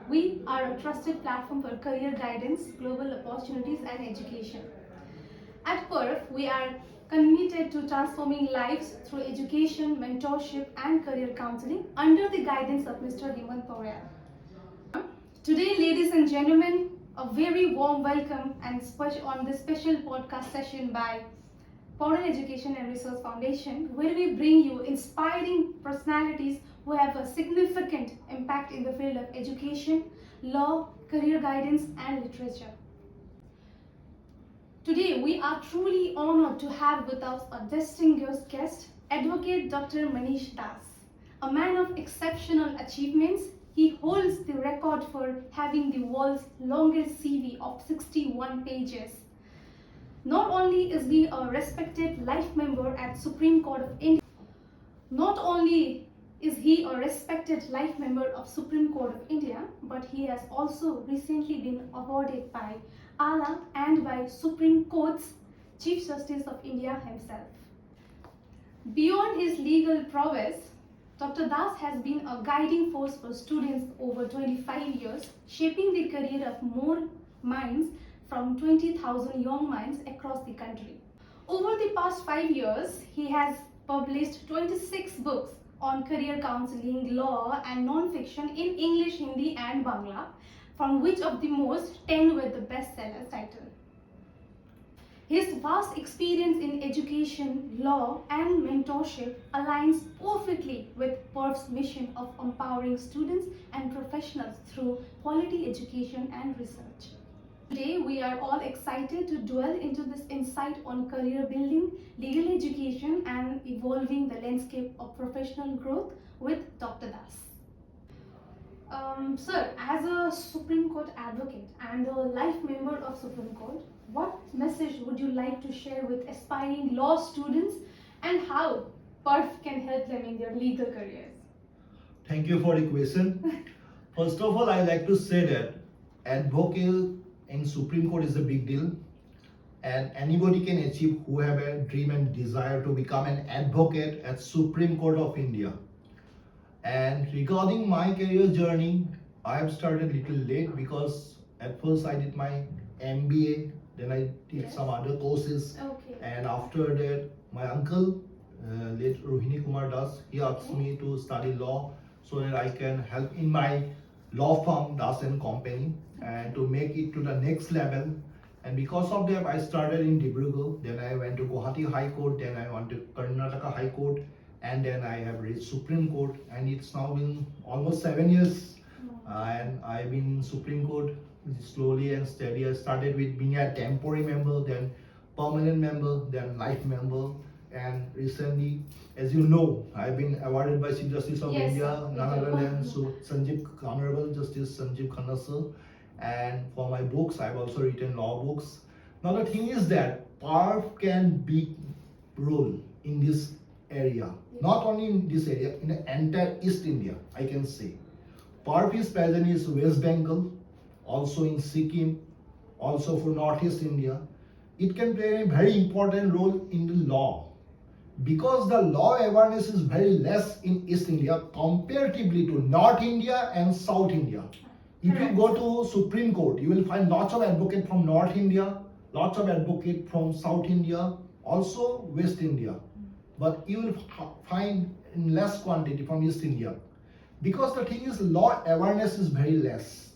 We are a trusted platform for career guidance, global opportunities, and education. At PERF, we are committed to transforming lives through education, mentorship, and career counseling under the guidance of Mr. Hemant Paurya. Today, ladies and gentlemen, a very warm welcome and on this special podcast session by Foreign Education and Research Foundation, where we bring you inspiring personalities who have a significant impact in the field of education, law, career guidance, and literature. Today, we are truly honored to have with us a distinguished guest, Advocate Dr. Manish Das. A man of exceptional achievements, he holds the record for having the world's longest CV of 61 pages. Not only is he a respected life member at Supreme Court of India, not only is he a respected life member of Supreme Court of India, but he has also recently been awarded by Allah and by Supreme Court's Chief Justice of India himself. Beyond his legal prowess, Dr. Das has been a guiding force for students over 25 years, shaping the career of more minds from 20,000 young minds across the country. Over the past 5 years, he has published 26 books on career counseling, law, and non-fiction in English, Hindi, and Bangla, from which of the most 10 were the bestsellers title. His vast experience in education, law, and mentorship aligns perfectly with PERF's mission of empowering students and professionals through quality education and research. Today, we are all excited to dwell into this insight on career building, legal education, and evolving the landscape of professional growth with Dr. Das. Sir, as a Supreme Court advocate and a life member of Supreme Court, what message would you like to share with aspiring law students and how PERF can help them in their legal careers? Thank you for the question. First of all, I like to say that advocate in Supreme Court is a big deal, and anybody can achieve who have a dream and desire to become an advocate at Supreme Court of India. And regarding my career journey, I have started little late because at first I did my MBA, then I did some other courses, and after that my uncle, late Rohini Kumar Das, he asked me to study law so that I can help in my law firm Das and Company and to make it to the next level. And because of that, I started in Dibrugarh, then I went to Guwahati High Court, then I went to Karnataka High Court, and then I have reached Supreme Court, and it's now been almost 7 years, and I've been in Supreme Court slowly and steady. I started with being a temporary member, then permanent member, then life member, and recently, as you know, I've been awarded by Chief Justice of India, none other than Honorable Justice Sanjeev Khanna sir. And for my books, I've also written law books. Now the thing is that PERF can be role in this area, not only in this area, in the entire East India, I can say. PERF is present in West Bengal, also in Sikkim, also for Northeast India. It can play a very important role in the law because the law awareness is very less in East India comparatively to North India and South India. If you go to Supreme Court, you will find lots of advocates from North India, lots of advocates from South India, also West India. But you will find in less quantity from East India. Because the thing is, law awareness is very less.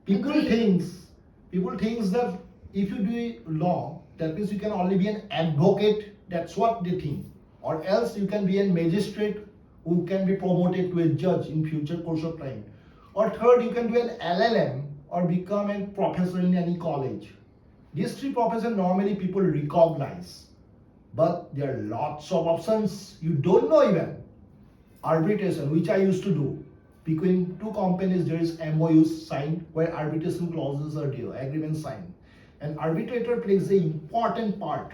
People thinks that if you do law, that means you can only be an advocate, that's what they think. Or else you can be a magistrate who can be promoted to a judge in future course of time. Or third, you can do an LLM or become a professor in any college. These three professions normally people recognize. But there are lots of options you don't know even. Arbitration, which I used to do. Between two companies, there is MOUs signed where arbitration clauses are there, agreements signed. And arbitrator plays an important part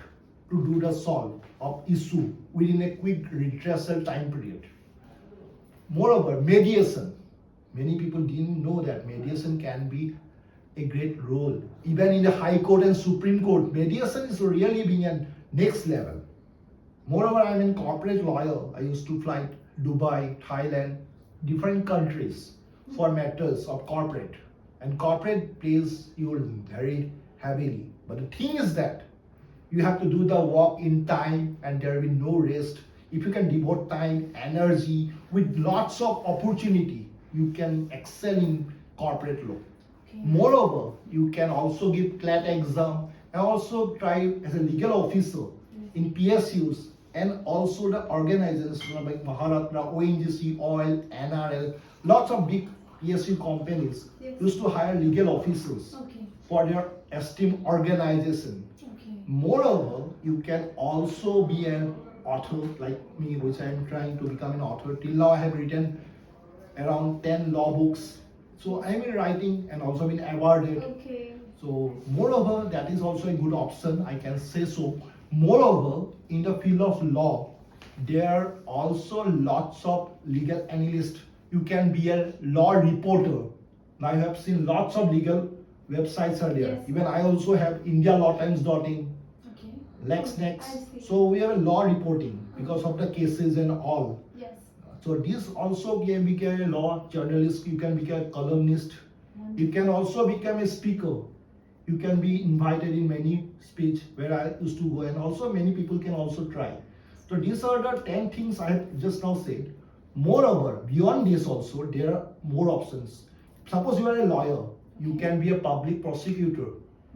to do the solve of issue within a quick redressal time period. Moreover, mediation. Many people didn't know that mediation can be a great role. Even in the High Court and Supreme Court, mediation is really being a next level. Moreover, I'm a corporate lawyer. I used to fly Dubai, Thailand, different countries for matters of corporate, and corporate plays you very heavily. But the thing is that you have to do the work in time, and there will be no rest. If you can devote time, energy, with lots of opportunity, you can excel in corporate law. Okay. Moreover, you can also give CLAT exam and also try as a legal officer in PSUs and also the organizations like Maharatna, ONGC, OIL, NRL, lots of big PSU companies Yes. used to hire legal officers Okay. for their esteemed organization. Okay. Moreover, you can also be an author like me, which I am trying to become an author. Till now, I have written around 10 law books. So I am in writing and also been awarded. Okay. So moreover, that is also a good option, I can say so. Moreover, in the field of law, there are also lots of legal analysts. You can be a law reporter. Now you have seen lots of legal websites are there. Yes. Even I also have indialawtimes.in, Okay. LexNex. I see. So we have a law reporting because of the cases and all. Yes. So this also can become a law journalist. You can become a columnist. You can also become a speaker. You can be invited in many speech where I used to go, and also many people can also try. So these are the 10 things I have just now said. Moreover, beyond this also, there are more options. Suppose you are a lawyer, you can be a public prosecutor.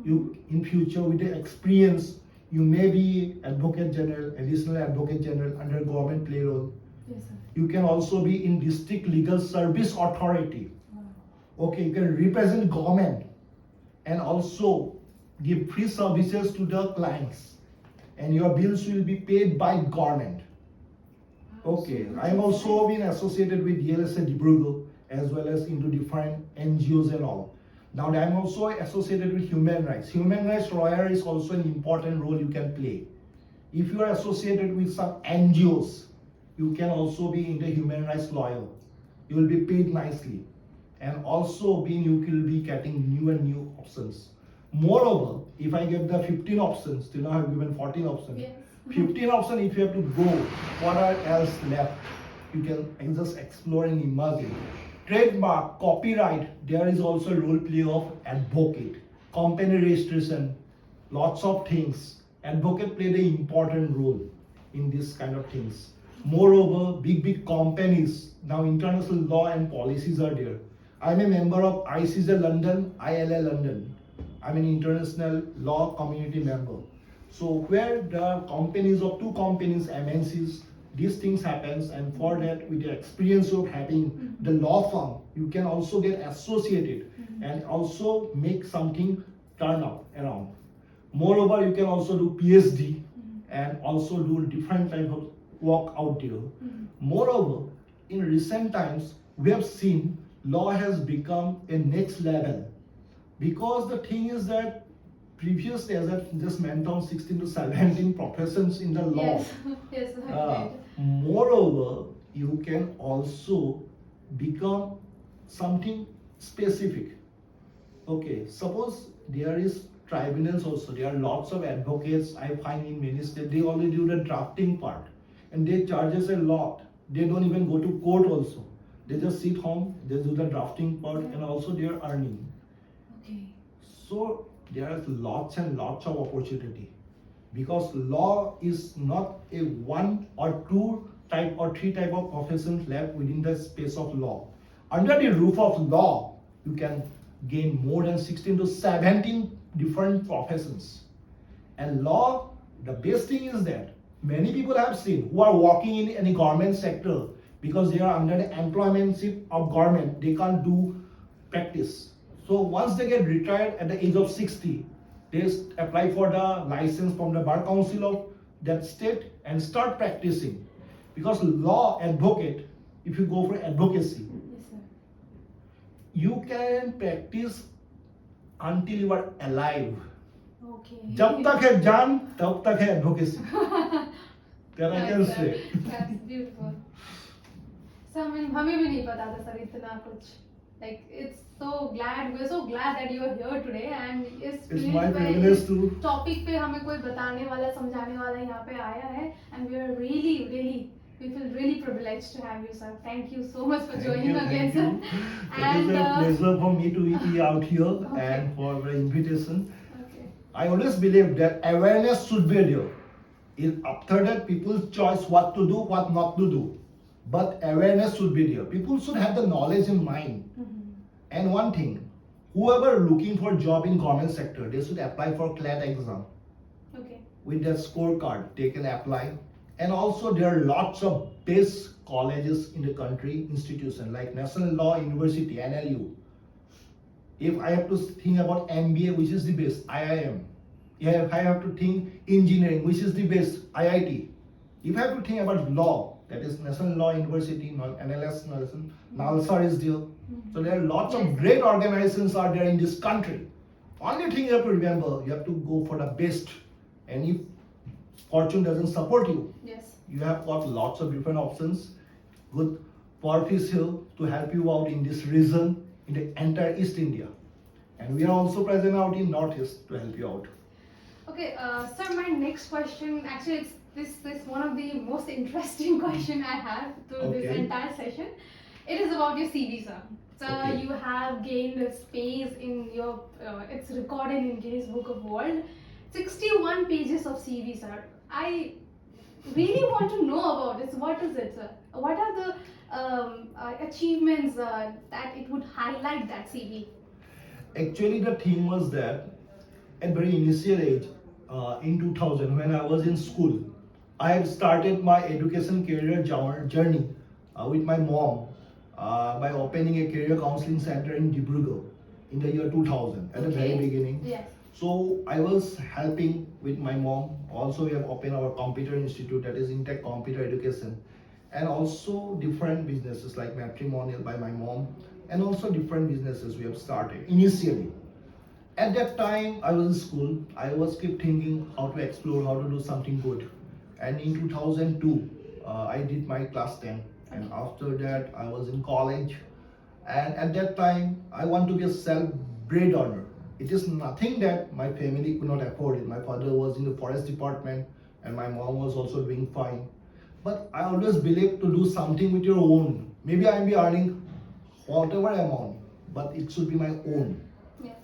You in future with the experience, you may be advocate general, additional advocate general under government payroll. Yes, sir. You can also be in district legal service authority. Wow. Okay, you can represent government and also give free services to the clients, and your bills will be paid by government. Okay, I am also been associated with DLSA Dibrugarh as well as into different NGOs and all. Now I am also associated with human rights. Human rights lawyer is also an important role you can play. If you are associated with some NGOs, you can also be in the human rights lawyer. You will be paid nicely, and also you will be getting new and new options. Moreover, if I give the 15 options, till now I have given 14 options. Yes. 15 options, if you have to go, what are else left? You can just explore and imagine. Trademark, copyright, there is also a role play of advocate. Company registration, lots of things. Advocate played an important role in this kind of things. Moreover, big companies, now international law and policies are there. I'm a member of ICJ London, ILA London. I'm an international law community member. So where the companies of two companies, MNCs, these things happens, and for that, with the experience of having the law firm, you can also get associated and also make something turn up around. Moreover, you can also do PhD and also do different type of work out there. Moreover, in recent times, we have seen law has become a next level, because the thing is that previously, as I just mentioned, 16 to 17 professions in the law. Yes. Yes, I did. Moreover, you can also become something specific. Okay, suppose there is tribunals also. There are lots of advocates I find in many states. They only do the drafting part, and they charges a lot. They don't even go to court also. They just sit home, they do the drafting part, and also they are earning. Okay. So there are lots and lots of opportunity, because law is not a one or two type or three type of professions left within the space of law. Under the roof of law, you can gain more than 16 to 17 different professions. And law, the best thing is that many people have seen who are working in any government sector, because they are under the employmentship of government, they can't do practice. So once they get retired at the age of 60, they apply for the license from the Bar Council of that state and start practicing. Because law advocate, if you go for advocacy, Yes, sir. you can practice until you are alive. Okay. जब तक है जान, तब तक है advocacy. That I can Right, say. That's beautiful. So हमें भी नहीं पता था सर इतना कुछ. Like it's we're so glad that you are here today, and It's my privilege to. Topic पे हमें कोई बताने वाला समझाने वाला यहाँ पे आया है, and we are really We feel really privileged to have you, sir. Thank you so much for Thank joining you, again, thank sir. you. It And is a pleasure for me to be out here Okay. and for the invitation. okay. I always believe that awareness should be there. After that, people's choice what to do, what not to do. But awareness should be there. People should have the knowledge in mind. Mhm. And one thing, whoever looking for job in government sector, they should apply for CLAT exam. Okay. With their scorecard, they can apply. And also there are lots of best colleges in the country, institution like National Law University, NLU. If I have to think about MBA, which is the best? IIM. If I have to think engineering, which is the best? IIT. If I have to think about law, that is National Law University, NLS, NALSA is there. So there are lots of Yes. great organizations are there in this country. Only thing you have to remember, you have to go for the best. And if fortune doesn't support you, Yes. you have got lots of different options. Good Perth is here to help you out in this region, in the entire East India. And we are also present out in Northeast to help you out. Okay, sir, my next question, actually it's this one of the most interesting question I have through this Okay. entire session. It is about your CV, sir. So Okay. you have gained a space in your, it's recorded in Guinness Book of World. 61 pages of CV, sir. I really want to know about this. What is it, sir? What are the achievements that it would highlight that CV? Actually, the theme was that at very initial age, in 2000, when I was in school, I had started my education career journey with my mom by opening a career counseling center in Dibrugarh in the year 2000 at the very Okay. beginning. Yes. So I was helping with my mom. Also, we have opened our computer institute, that is Intech Computer Education, and also different businesses like matrimonial by my mom, and also different businesses we have started initially. At that time, I was in school. I was keep thinking how to explore, how to do something good. And in 2002, I did my class 10, and after that, I was in college. And at that time, I want to be a self-bread earner. It is nothing that my family could not afford it. My father was in the forest department, and my mom was also doing fine. But I always believe to do something with your own. Maybe I may be earning whatever amount, but it should be my own. Yes.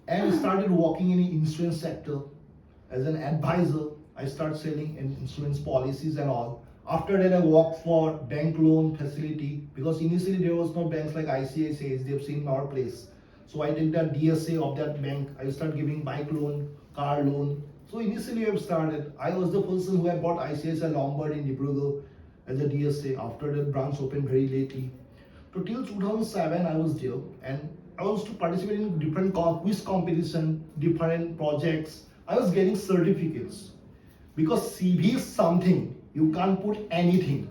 And started working in the insurance sector as an advisor. I started selling insurance policies and all. After that, I worked for bank loan facility because initially there was no banks like ICICI, HDFC in our place. So I did that DSA of that bank. I started giving bike loan, car loan. So initially I started. I was the person who had bought ICICI Lombard in Dibrugarh as a DSA. After that, branch opened very lately. So till 2007, I was there, and I was to participate in different quiz competition, different projects. I was getting certificates because CV is something you can't put anything.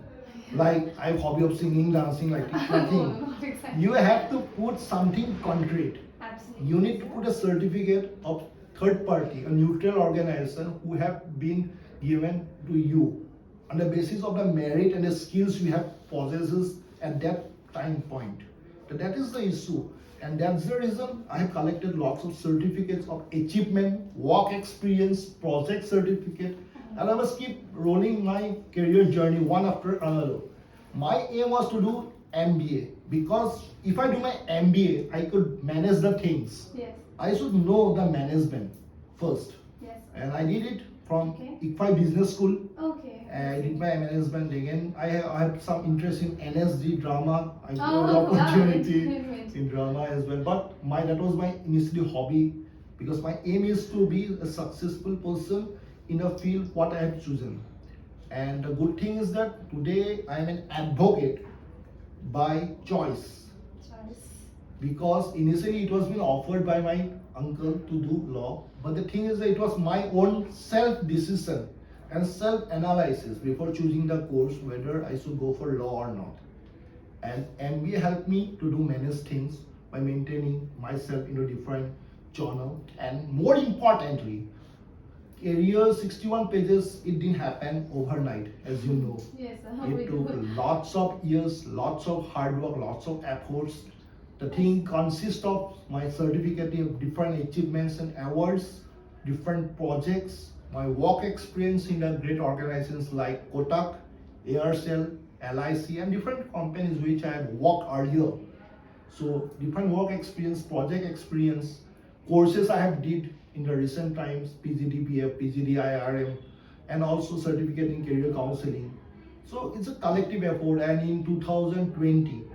Like I have hobby of singing, dancing, like No, nothing. not exactly. You have to put something concrete. Absolutely. You need to put a certificate of third party, a neutral organization who have been given to you on the basis of the merit and the skills you have possesses at that time point. So that is the issue. And that's the reason I have collected lots of certificates of achievement, work experience, project certificate, and I must keep rolling my career journey one after another. My aim was to do MBA because if I do my MBA, I could manage the things. Yes. I should know the management first. Yes. And I did it from Okay. ICFI Business School. Okay. I did my management again. I have some interest in NSD drama. I got Oh, an opportunity entertainment. in drama as well. But that was my initially hobby because my aim is to be a successful person in a field what I have chosen. And the good thing is that today I am an advocate by choice Choice. because initially it was been offered by my uncle to do law, but the thing is that it was my own self decision and self analysis before choosing the course whether I should go for law or not. And MBA helped me to do many things by maintaining myself in a different journal, and more importantly, career 61 pages, it didn't happen overnight, as you know. Yes. It took lots of years, lots of hard work, lots of efforts. The thing consists of my certificate of different achievements and awards, different projects, my work experience in the great organizations like Kotak, Aircel, LIC, and different companies which I had worked earlier. So different work experience, project experience, courses I have did in the recent times, PGDPF, PGDIRM, and also certificate in career counseling. So it's a collective effort, and in 2020,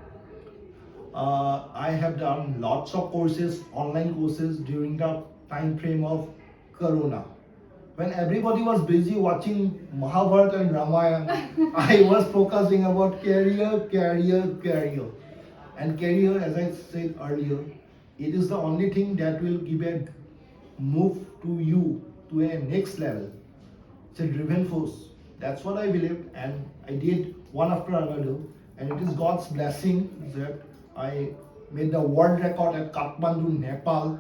I have done lots of courses, online courses during the time frame of Corona. When everybody was busy watching Mahabharata and Ramayana, I was focusing about career. And career, as I said earlier, it is the only thing that will give a move to you to a next level. It's a driven force. That's what I believe, and I did one after another. And it is God's blessing that I made the world record at Kathmandu, Nepal,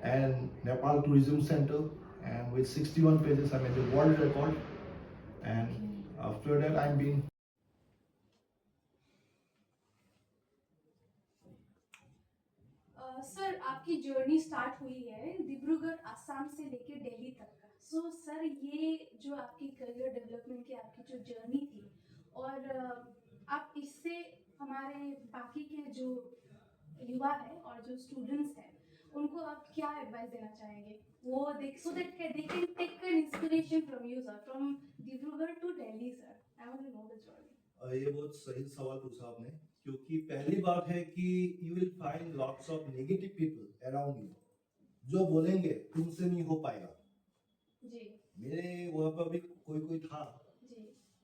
and Nepal Tourism Center. And with 61 pages, I made the world record. And after that, I'm being sir आपकी journey start हुई है डिब्रूगढ़ आसाम से लेके दिल्ली तक का। So sir ये जो आपकी करियर डेवलपमेंट की आपकी जो जर्नी थी और आप इससे हमारे बाकी के जो युवा है और जो स्टूडेंट्स हैं उनको आप क्या एडवाइस देना चाहेंगे वो देख so that they can take an inspiration from you sir from Dibrugarh to Delhi sir I want to know the journey. ये बहुत सही सवाल पूछा आपने, क्योंकि पहली बात है कि you will find lots of negative people around you जो बोलेंगे तुमसे नहीं हो पाएगा। जी मेरे वहाँ पर भी कोई था, जी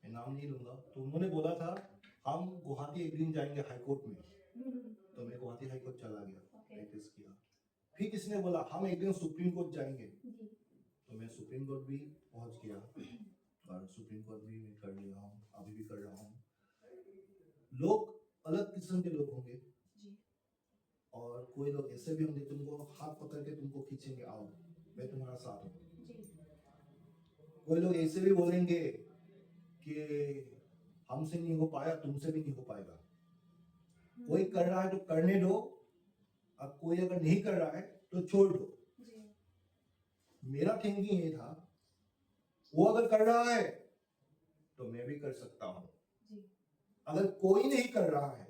मैं नाम नहीं लूंगा, तो उन्होंने बोला था हम गुवाहाटी एक दिन जाएंगे हाई कोर्ट में। तो मैं गुवाहाटी हाई कोर्ट चला गया, प्रैक्टिस किया। फिर किसी ने बोला हम एक दिन सुप्रीम कोर्ट जाएंगे, तो मैं सुप्रीम कोर्ट भी पहुंच गया और सुप्रीम कोर्ट भी मैं कर लिया हूँ, अभी भी कर रहा हूँ। लोग अलग किस्म के लोग होंगे और कोई लोग ऐसे भी होंगे तुमको हाथ पकड़ के तुमको खींचेंगे, आओ मैं तुम्हारा साथ हूँ। कोई लोग ऐसे भी बोलेंगे कि हमसे नहीं हो पाया, तुमसे भी नहीं हो पाएगा। कोई कर रहा है तो करने दो, अब कोई अगर नहीं कर रहा है तो छोड़ दो। मेरा थिंकिंग ये था, वो अगर कर रहा है तो मैं भी कर सकता हूँ। अगर कोई नहीं कर रहा है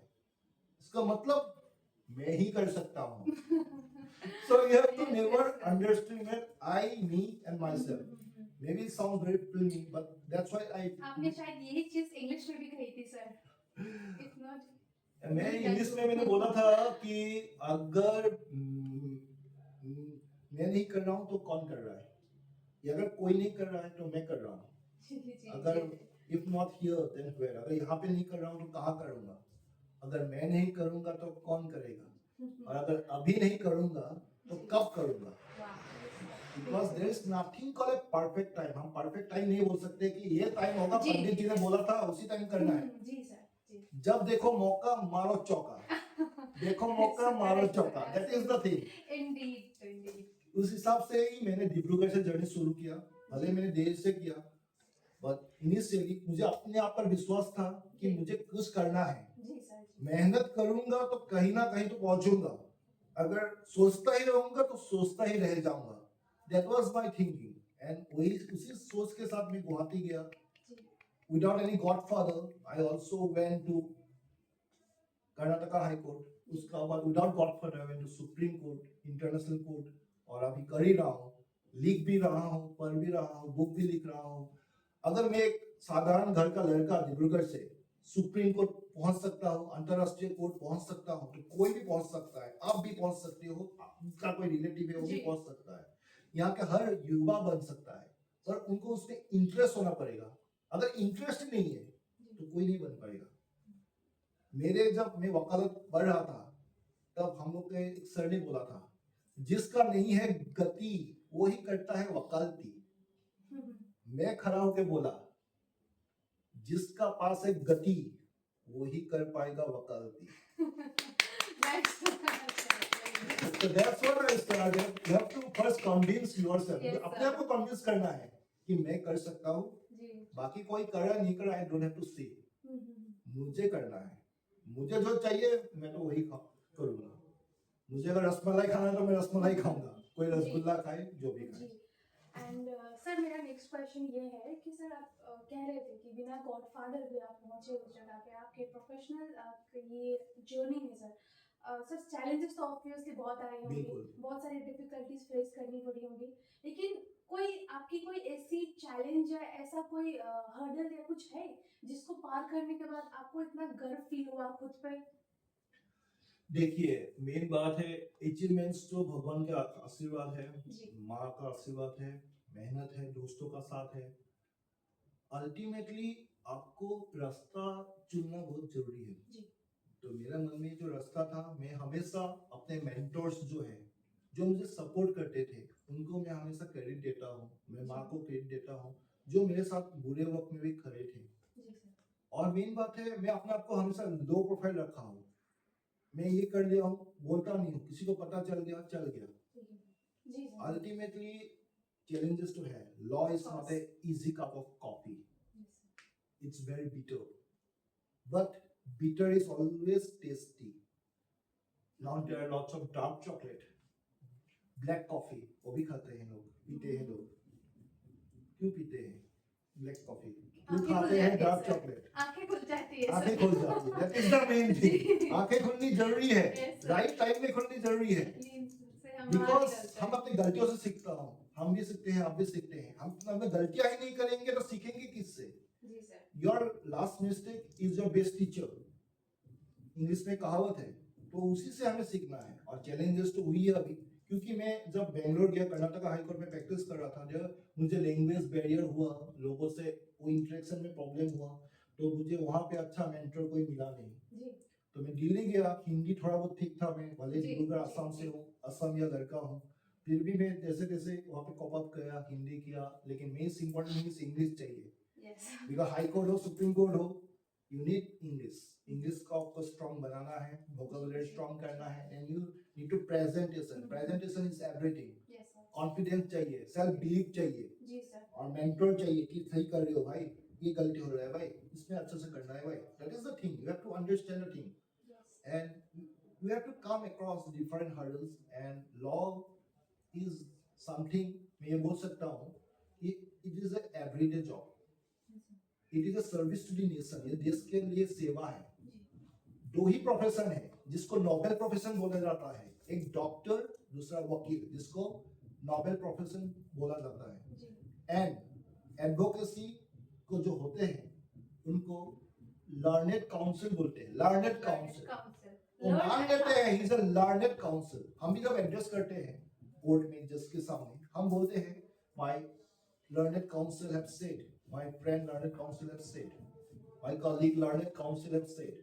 इसका मतलब मैं ही कर सकता हूँ। So you have to never underestimate I, me and myself. Maybe it sounds very filmy, but that's why I. आपने शायद यही चीज इंग्लिश में भी कही थी सर। If not, मैं इंग्लिश में मैंने बोला था कि अगर मैं नहीं कर रहा हूँ तो कौन कर रहा है, या अगर कोई नहीं कर रहा है तो मैं कर रहा हूँ। अगर if not here then where, अगर यहाँ पे नहीं कर रहा हूँ तो कहाँ करूँगा, अगर मैं नहीं करूँगा तो कौन करेगा, और अगर अभी नहीं करूँगा तो कब करूँगा। Because there is nothing called a perfect time. हम perfect time नहीं बोल सकते कि ये टाइम होगा, पंडित जी ने बोला था उसी टाइम करना है। जी सर, जी। जब देखो मौका मारो चौका, देखो मौका मारो चौका, that is the thing. Indeed, indeed. उस हिसाब से ही मैंने डिब्रूगढ़ से जर्नी शुरू किया, भले मैंने देर से किया, बट इनिशियली मुझे अपने आप पर विश्वास था कि मुझे कुछ करना है। जी सर। मेहनत करूंगा तो कहीं ना कहीं तो पहुंचूंगा, अगर सोचता ही रहूंगा तो सोचता ही रह जाऊंगा। That was my thinking, and वही उसी सोच के साथ मैं गुवाहाटी गया। Without any godfather, I also went to Karnataka high court, उसका बाद without godfather I went to supreme court, international court, और अभी कर ही रहा हूँ, लिख भी रहा हूँ, पढ़ भी रहा हूँ, बुक भी लिख रहा हूँ। अगर मैं एक साधारण घर का लड़का डिब्रूगढ़ से सुप्रीम कोर्ट पहुंच सकता हूँ, अंतरराष्ट्रीय कोर्ट पहुंच सकता हूँ, तो कोई भी पहुंच सकता है। आप भी पहुंच सकते हो, आपका कोई रिलेटिव है वो भी पहुंच सकता है, यहाँ का हर युवा बन सकता है, पर उनको उसमें इंटरेस्ट होना पड़ेगा। अगर इंटरेस्ट नहीं है तो कोई नहीं बन पाएगा। मेरे जब मैं वकालत पढ़ रहा था तब हम लोग के एक सर ने बोला था, जिसका नहीं है गति वो ही करता है वकालती। मैं खड़ा होकर बोला, जिसका पास है गति वो ही कर पाएगा वकालती। So that's what I started. You have to first convince yourself. अपने आप को convince करना है कि मैं कर सकता हूँ, बाकी कोई कर रहा नहीं कर रहा, I don't have to say. मुझे करना है, मुझे जो चाहिए मैं तो वही करूँगा। मुझे अगर रसमलाई खाना है तो मैं रसमलाई खाऊंगा, कोई रसगुल्ला खाए, जो भी खाए। एंड सर मेरा नेक्स्ट क्वेश्चन ये है कि सर आप कह रहे थे कि बिना गॉडफादर भी आप पहुंचे उस जगह पे, आपके प्रोफेशनल ये जर्नी में सर सर चैलेंजेस तो ऑब्वियसली बहुत आए होंगे, बिल्कुल। बहुत सारी डिफिकल्टीज फेस करनी पड़ी होंगी, लेकिन कोई आपकी कोई ऐसी चैलेंज या ऐसा कोई हर्डल या कुछ है जिसको पार करने के बाद आपको इतना गर्व फील हुआ खुद पे? देखिए, मेन बात है अचीवमेंट्स तो भगवान का आशीर्वाद है, जी माँ का आशीर्वाद है, मेहनत है, दोस्तों का साथ है। अल्टीमेटली आपको रास्ता चुनना बहुत जरूरी है। जी तो मेरा मन में जो रास्ता था, मैं हमेशा अपने मेंटर्स जो है, जो मुझे सपोर्ट करते थे, उनको मैं हमेशा क्रेडिट देता हूँ। मैं माँ को क्रेडिट देता हूँ, जो मेरे साथ बुरे वक्त में भी खड़े थे। जी सर और मेन बात है, मैं अपने आप को हमेशा लो प्रोफाइल रखा हूँ। मैं ये कर लिया हूँ, बोलता नहीं हूँ, किसी को पता चल गया चल गया। जी sir ultimately challenges to have. Law is not a easy cup of coffee. It's very bitter. But bitter is always tasty. Now there are lots of dark chocolate. Black coffee. वो भी खाते हैं लोग, पीते हैं लोग। क्यों पीते हैं ब्लैक कॉफी? क्यों खाते हैं डार्क चॉकलेट? आंखें खुल जाती है आंखें खुल जाती है। That is the main thing. आंखें खुलनी जरूरी है। Yes, sir. राइट टाइम में खुलनी जरूरी है। बिकॉज हम अपनी गलतियों से सीखता हूँ, हम भी सीखते हैं, आप भी सीखते हैं। हम अगर गलतियां ही नहीं करेंगे तो सीखेंगे किससे? जी sir your last mistake is your best teacher, English में कहावत है। तो उसी से हमें सीखना है। और चैलेंजेस तो हुई है अभी, क्योंकि मैं जब बेंगलोर गया, कर्नाटका हाईकोर्ट में प्रैक्टिस कर रहा था, जब मुझे लैंग्वेज बैरियर हुआ, लोगों से वो इंटरेक्शन में प्रॉब्लम हुआ, तो मुझे वहां पे अच्छा मेंटर कोई मिला नहीं। जी तो मैं दिल्ली गया, हिंदी थोड़ा बहुत ठीक था, मैं भले जी, डिब्रूगढ़ जी, आसाम से जी। हूँ, असम या लड़का हूँ, फिर भी मैं जैसे तैसे वहाँ पे कॉप अप किया, हिंदी किया। लेकिन मेन इम्पोर्टेंट मीन्स इंग्लिश चाहिए, यस बिकॉज हाई कोर्ट हो, सुप्रीम कोर्ट हो, यू नीड इंग्लिश। इंग्लिश को आपको स्ट्रॉन्ग बनाना है, वोकैबुलरी स्ट्रॉन्ग करना है, and you need to presentation. Presentation is everything. Yes sir confidence चाहिए, सेल्फ बिलीव चाहिए, जी सर और मेंटर चाहिए कि सही कर रहे हो भाई, ये गलती हो रहा है भाई, इसमें अच्छे से करना है भाई। That is the thing, you have to understand the thing, yes and we have to come across different hurdles, and law is something मैं ये बोल सकता हूँ कि it is a everyday job, it is a service to the nation। ये देश के लिए सेवा है। दो ही प्रोफेशन है जिसको नोबेल प्रोफेशन बोला जाता है, एक डॉक्टर, दूसरा वकील, जिसको नोबेल प्रोफेशन बोला जाता है। एंड एडवोकेसी को जो होते हैं उनको लर्नेड काउंसिल बोलते हैं। लर्नेड काउंसिल, वो मान लेते हैं he is a learned council. हम भी जब एड्रेस करते हैं कोर्ट में जज के सामने, हम बोलते हैं my learned council have said, my friend learned council have said, my colleague learned council have said.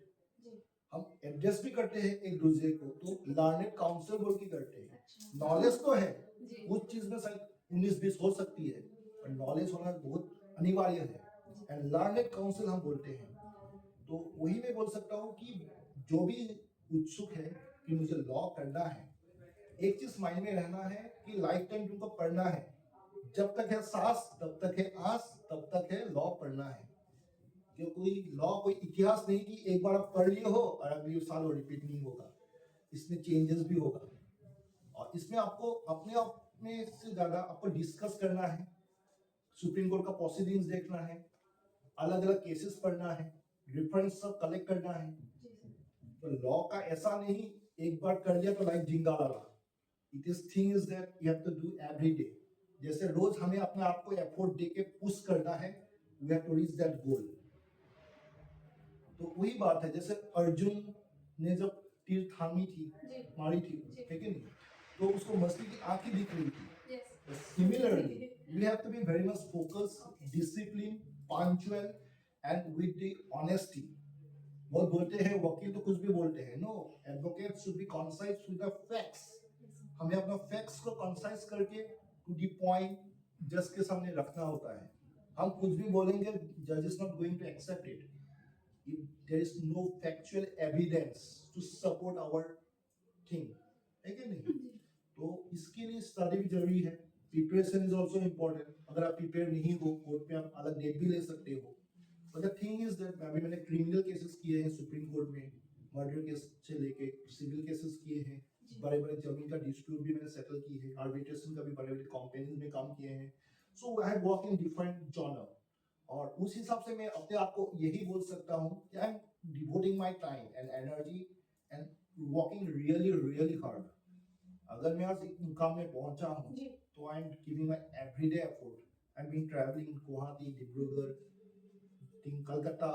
हम एड्रेस भी करते हैं एक दूसरे को, तो लर्नेड काउंसिल बोल के करते हैं। नॉलेज तो है, उस चीज में शायद 19-20 हो सकती है, पर नॉलेज होना बहुत अनिवार्य है, एंड लर्नेड काउंसिल हम बोलते हैं। तो वही मैं बोल सकता हूँ कि जो भी उत्सुक है कि मुझे लॉ करना है, एक चीज माइंड में रहना है कि लाइफ टाइम तुमको पढ़ना है। जब तक है सांस तब तक है आस, तब तक है लॉ पढ़ना है। क्यों कोई लॉ कोई इतिहास नहीं कि एक बार आप पढ़ लिए हो और अगले साल वो रिपीट नहीं होगा। इसमें चेंजेस भी होगा, और इसमें आपको अपने आप में से ज्यादा आपको डिस्कस करना है, सुप्रीम कोर्ट का प्रोसीडिंग्स देखना है, अलग अलग केसेस पढ़ना है, रेफरेंस सब कलेक्ट करना है। तो लॉ का ऐसा नहीं एक बार कर लिया तो लाइफ जिंगा लगा। It is thing is that you have to do every day. जैसे रोज हमें अपने आप को एफर्ट दे के पुश करना है, we have to reach that goal. तो वही बात है, जैसे अर्जुन ने जब तीर थामी थी, मारी थी, ठीक है नहीं, तो उसको मछली की आंख ही दिख रही थी। Similarly we have to be very much focused, disciplined, punctual and with the honesty। बहुत बोलते हैं वकील तो कुछ भी बोलते हैं, no, advocate should be concise with the facts. हमें अपना फैक्ट्स को कंसाइज करके टू द पॉइंट जज के सामने रखना होता है। हम कुछ भी बोलेंगे, जज is not going to accept it if there is no factual evidence to support our thing, है कि नहीं? तो इसके लिए स्टडी भी जरूरी है, प्रिपरेशन इज ऑल्सो इम्पोर्टेंट। अगर आप प्रिपेयर नहीं हो, कोर्ट पे आप अलग डेट भी ले सकते हो। But the thing is that अभी मैंने क्रिमिनल केसेस किए हैं सुप्रीम कोर्ट में, मर्डर केस से लेके सिविल केसेस किए हैं, बड़े बड़े जमीन का डिस्प्यूट भी मैंने सेटल की है, आर्बिट्रेशन का भी बड़े बड़े कंपनीज में काम किए हैं. So I have work in different genre. और उस हिसाब से मैं अपने आप को यही बोल सकता हूँ कि I am devoting my time and energy and working really really hard. अगर मैं आज एक मुकाम में पहुंचा हूँ तो I am giving my everyday effort. I am being travelling Guwahati, Dibrugarh, Calcutta,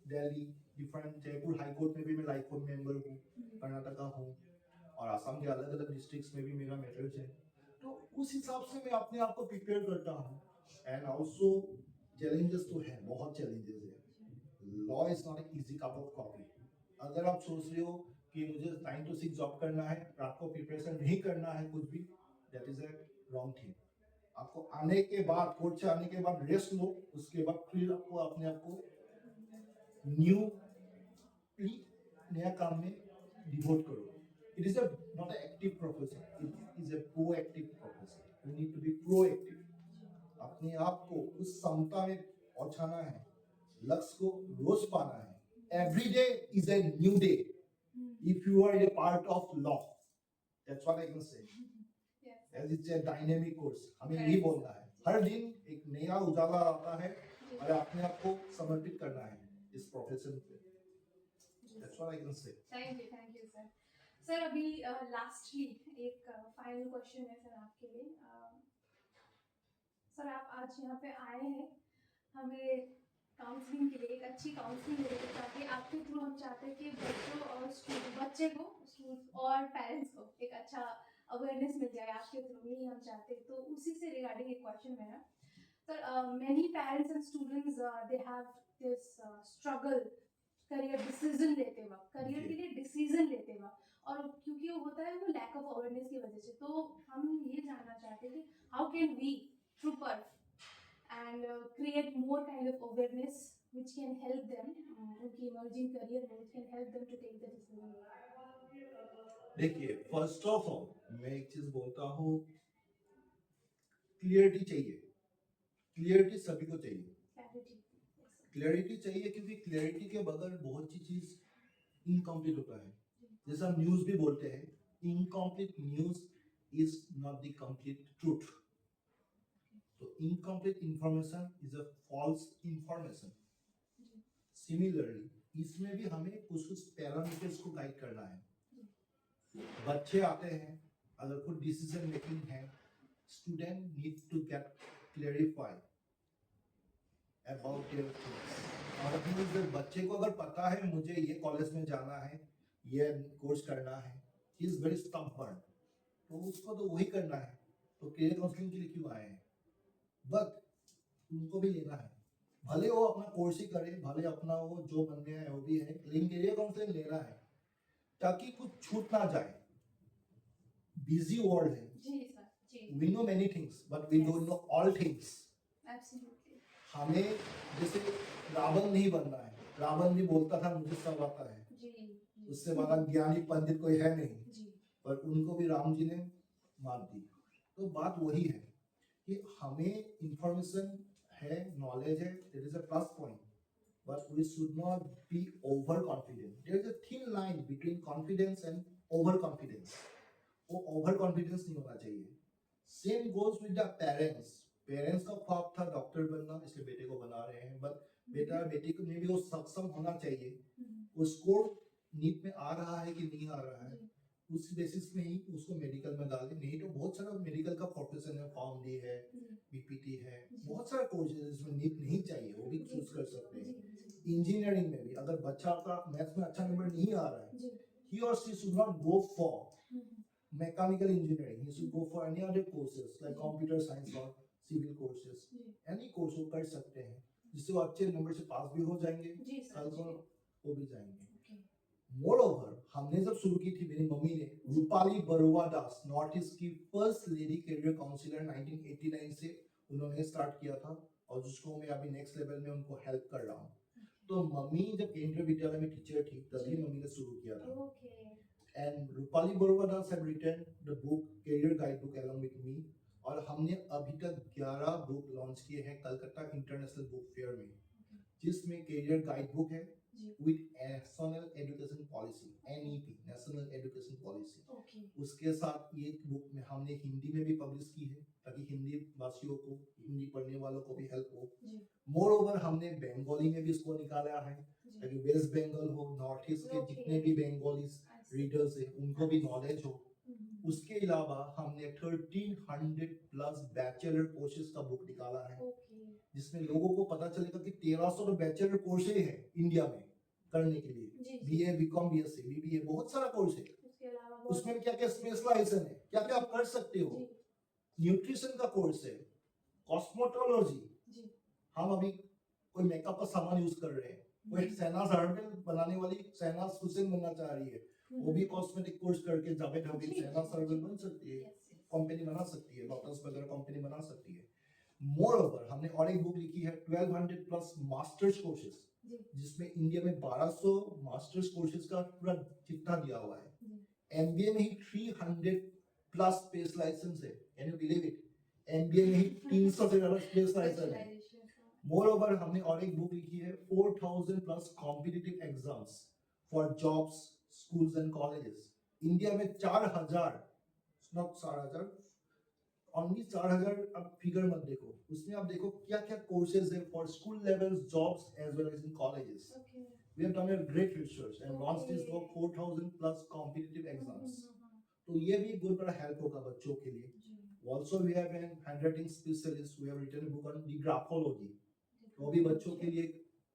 Delhi, different. Jaipur high court में भी मैं लाइफ कोर्ट मेंबर हूँ, कर्नाटका हूँ, और असम के अलग अलग डिस्ट्रिक्ट्स में भी मेरा मैटर्स है. तो उस हिसाब से मैं अपने आप को प्रिपेयर करता हूँ. एंड ऑल्सो चैलेंजेस तो है, बहुत चैलेंजेस है. Law is not a easy cup of coffee. अगर आप सोच रहे हो कि मुझे 9 to 6 जॉब करना है, रात को प्रिपरेशन नहीं करना है कुछ भी, that is a wrong thing. आपको आने के बाद, कोर्ट से आने के बाद रेस्ट लो, उसके बाद फिर आपको अपने आप को न्यू नया काम में डिवोट करो. It is a not an active profession. It is a proactive profession. You need to be proactive. अपने आप को उस समता में पहुंचाना है, लक्ष्य को रोज पाना है. Every day is a new day. If you are a part of law, that's what I can say. Yes. As it's a dynamic course. हमें यही बोलना है. हर दिन एक नया उजाला आता है और अपने आप को समर्पित करना है इस प्रोफेशन पे. That's what I can say. Thank you sir. Sir अभी लास्टली एक फाइनल क्वेश्चन है सर आपके लिए. सर आप आज यहाँ पे आए हैं हमें काउंसलिंग के लिए, एक अच्छी काउंसलिंग देने ताकि आपके थ्रू हम चाहते हैं कि बच्चों और बच्चे को और पेरेंट्स को एक अच्छा अवेयरनेस मिल जाए आपके थ्रू, यही हम चाहते हैं. तो उसी से रिगार्डिंग एक क्वेश्चन मेरा. Sir many parents and students they have this struggle career decision लेते वक्त, करियर के लिए डिसीजन लेते वक्त, और क्योंकि वो होता है वो लैक ऑफ अवेयरनेस की वजह से. तो हम ये जानना चाहते हैं कि how can we through perf and create more kind of awareness which can help them उनकी emerging career में, which can help them to take the decision. देखिए, फर्स्ट ऑफ ऑल मैं एक चीज बोलता हूँ, क्लियरिटी चाहिए. क्लियरिटी सभी को चाहिए. क्लियरिटी चाहिए क्योंकि क्लियरिटी के बगैर बहुत सी चीज इनकम्प्लीट होता है. जैसे हम न्यूज भी बोलते हैं, incomplete news is not the complete truth. तो incomplete information is a false information. Similarly इसमें भी हमें कुछ कुछ पैरामीटर्स को गाइड करना है. बच्चे आते हैं, अगर कुछ डिसीजन मेकिंग है, student need to get clarified about their things. और अपने बच्चे को अगर पता है मुझे ये कॉलेज में जाना है, ये कोर्स करना है, ही इज वेरी स्टबर्न, तो उसको तो वही करना है. तो करियर काउंसलिंग के लिए क्यों आए हैं? बट उनको भी लेना है, भले वो अपना कोर्स ही करे, भले अपना वो जो बन गया है वो भी है, लेकिन करियर काउंसलिंग लेना है ताकि कुछ छूट ना जाए. बिजी वर्ल्ड है. जी सर, जी. We know many things but we don't know all things. Absolutely. हमें जैसे रावण नहीं बनना है. रावण भी बोलता था मुझे सब आता है. जी. उससे बड़ा ज्ञानी पंडित कोई है नहीं. जी. पर उनको भी राम जी ने मार दी. तो बात वही है कि हमें इंफॉर्मेशन है, नॉलेज है, there is a plus point, but we should not be over confident. There is a thin line between confidence and over confidence. वो ओवर कॉन्फिडेंस नहीं होना चाहिए. Same goes with the parents. Parents का ख्वाब था doctor बनना, इसलिए बेटे को बना रहे हैं, बट बेटा बेटी को में भी वो सक्षम होना चाहिए. वो स्कोर नीट में आ रहा है कि नहीं आ रहा है, उस बेसिस में ही उसको मेडिकल में डालें. नहीं तो बहुत सारा मेडिकल का प्रोफेशन है, फॉर्म डी है, बीपीटी है, बहुत सारा कोर्सेज जिसमें नीट नहीं चाहिए, वो भी चूज कर सकते हैं. इंजीनियरिंग में भी अगर बच्चा का मैथ्स में अच्छा नंबर नहीं आ रहा है, he or she should not go for mechanical engineering. He should go for any other courses like computer science or civil courses. Any course वो कर सकते हैं जिससे वो अच्छे नंबर से पास भी हो जाएंगे, कल को वो भी जाएंगे. मोरओवर हमने जब शुरू की थी, मेरी मम्मी ने, रूपाली बरुआ दास, नॉर्थ ईस्ट की फर्स्ट लेडी करियर काउंसलर 1989 से उन्होंने स्टार्ट किया था, और जिसको मैं अभी नेक्स्ट लेवल में उनको हेल्प कर रहा हूँ. तो मम्मी जब केंद्रीय विद्यालय में टीचर थी तभी मम्मी ने शुरू किया था. And Rupali Barua Das have written the book career guide book along with me, और हमने अभी तक 11 बुक लॉन्च किए हैं कलकत्ता इंटरनेशनल बुक फेयर में, जिसमें करियर गाइड बुक है, जी with National Education Policy, NEP, National Education Policy. Okay उसके साथ ये बुक में हमने हिंदी में भी पब्लिश की है ताकि हिंदी भाषियों को, हिंदी पढ़ने वालों को भी हेल्प हो. जी मोर ओवर हमने बंगाली में भी इसको निकाला है जी ताकि वेस्ट बंगाल हो, नॉर्थ ईस्ट के Okay. जितने भी बंगाली रीडर्स हैं उनको भी नॉलेज हो. हम्म, उसके अलावा हमने 1300 प्लस बैचलर कोर्सेज का बुक निकाला है ओके जिसमें लोगों को पता चलेगा कि 1300 बैचलर कोर्सेज हैं इंडिया में करने के लिए. जी जी बीए, बीकॉम, बीएससी, बीबीए, बहुत सारा कोर्स है. उसके अलावा बहुत उसमें क्या क्या स्पेशलाइजेशन है, क्या क्या आप कर सकते हो. जी न्यूट्रिशन का कोर्स है, कॉस्मेटोलॉजी. जी हम अभी कोई मेकअप का सामान यूज कर रहे हैं, कोई शहनाज हर्बल बनाने वाली शहनाज हुसैन बनना चाह रही है, वो भी कॉस्मेटिक कोर्स करके जावेद हबीब जी, शहनाज जी, हर्बल जी। बन सकती है, यस यस कंपनी बना सकती है, लोटस वगैरह कंपनी बना सकती है. मोर ओवर हमने और एक बुक लिखी है 1200 प्लस मास्टर्स कोर्सेज जी जिसमें इंडिया में 1200 मास्टर्स कोर्सेज का पूरा चिट्ठा दिया हुआ है. जी एमबीए में ही 300 प्लस स्पेशलाइजेशन है. Can you believe it? MBA में ही 300 से ज्यादा स्पेशलाइजेशन है. स्पेशलाइजेशन मोर ओवर हमने और एक बुक लिखी है 4000 plus competitive exams for jobs, schools and colleges. India में 4000, नॉट 4000, ओनली 4000. अब फिगर मत देखो, उसमें आप देखो क्या क्या कोर्सेज है for school levels, jobs as well as in colleges. Okay We have done a great research and launched this Okay. book 4000 plus competitive exams. हम्म, तो ये भी बहुत बड़ा हेल्प होगा बच्चों के लिए. जी Also we have an handwriting specialist. We have written a book on the graphology. वो भी बच्चों के लिए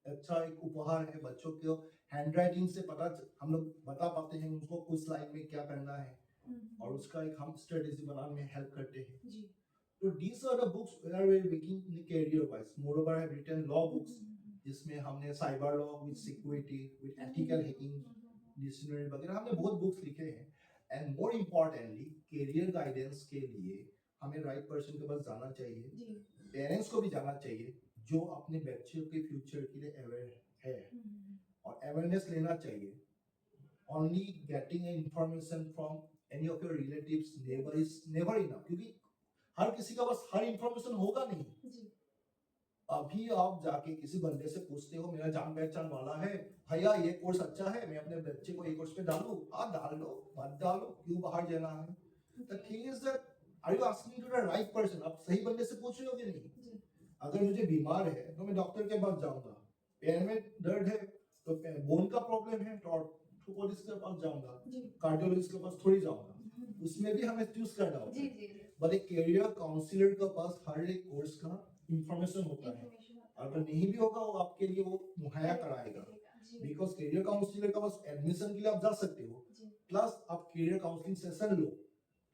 अच्छा एक उपहार है. बच्चों को हैंडराइटिंग से हम लोग बता पाते हैं उनको कुछ लाइन में क्या करना है और उसका एक हम स्ट्रेटेजी बनाने में हेल्प करते हैं. जी तो these are the books we are making in the career wise. Moreover, I have written law books जिसमें हमने cyber law with security, with ethical hacking, dictionary वगैरह हमने बहुत बुक्स लिखे हैं. And more importantly career guidance के लिए हमें राइट पर्सन के पास जाना चाहिए. जी पेरेंट्स को भी जाना चाहिए जो अपने बच्चों के फ्यूचर के लिए अवेयर है और अवेयरनेस लेना चाहिए. Only getting information from any of your relatives, neighbour is never enough, क्योंकि हर किसी का बस हर इंफॉर्मेशन होगा नहीं. जी अभी आप जाके किसी बंदे से पूछते हो, मेरा जान पहचान वाला है, भैया ये कोर्स अच्छा है, मैं अपने बच्चे को ये कोर्स पे डालूं. हाँ डाल लो, मत डालो, क्यों बाहर जाना है. The thing is that are you asking to the right person. आप सही बंदे से पूछ रहे हो कि नहीं. जी अगर मुझे बीमार है तो मैं डॉक्टर के पास जाऊंगा. पैर में दर्द है तो बोन का प्रॉब्लम है तो ऑर्थोपेडिस्ट के पास जाऊंगा, जी कार्डियोलॉजिस्ट के पास थोड़ी जाऊंगा. उसमें भी हमें चूज करना होता जी है. जी जी बट एक करियर काउंसलर के पास हर एक कोर्स का इंफॉर्मेशन होता है. इंफॉर्मेशन अगर नहीं भी होगा वो आपके लिए वो मुहैया कराएगा. जी बिकॉज करियर काउंसलर का बस एडमिशन के लिए आप जा सकते हो, जी प्लस आप करियर काउंसलिंग सेशन लो